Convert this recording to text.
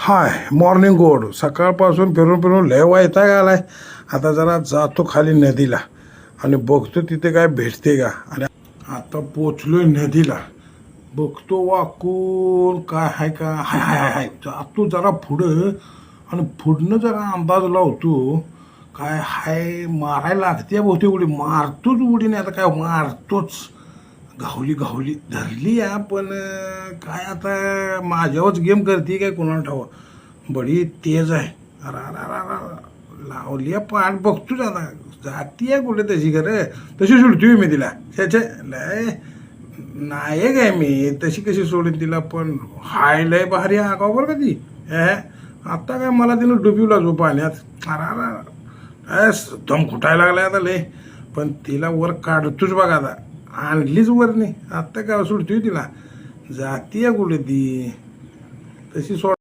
Hi morning गोड. सकाळपासून फिरून फिरून लय वैताग आलाय. आता जरा जातो खाली नदीला आणि बघतो तिथे काय भेटते का. आणि आता पोचलोय नदीला, बघतो वाकून काय आहे का. हाय हाय हाय हाय जातो जरा पुढं आणि पुढनं जरा अंदाज लावतो काय हाय. मारायला लागते बहुतेक उडी, मारतोच उडी. नाही आता काय मारतोच. गावली गावली धरली या, पण काय आता माझ्यावरच गेम करते काय कोणाला ठावा. बडी तेज आहे. लावली पाठ बघतोच आता जातीये कुठे तशी खरं. तशी सोडतोय मी तिला. त्याच्या लय नायक आहे मी, तशी कशी सोडून तिला. पण हाय लय भारी आगाव बरं का ती. आता काय मला तिनं डुबिवला जो पाण्यात. दम खुटायला लागलाय आता लय. पण तिला वर काढतोच बघा आता. आणलीच वर नाही आता काय सोडतोय तिला. जातीये कुठे ती तशी सोड.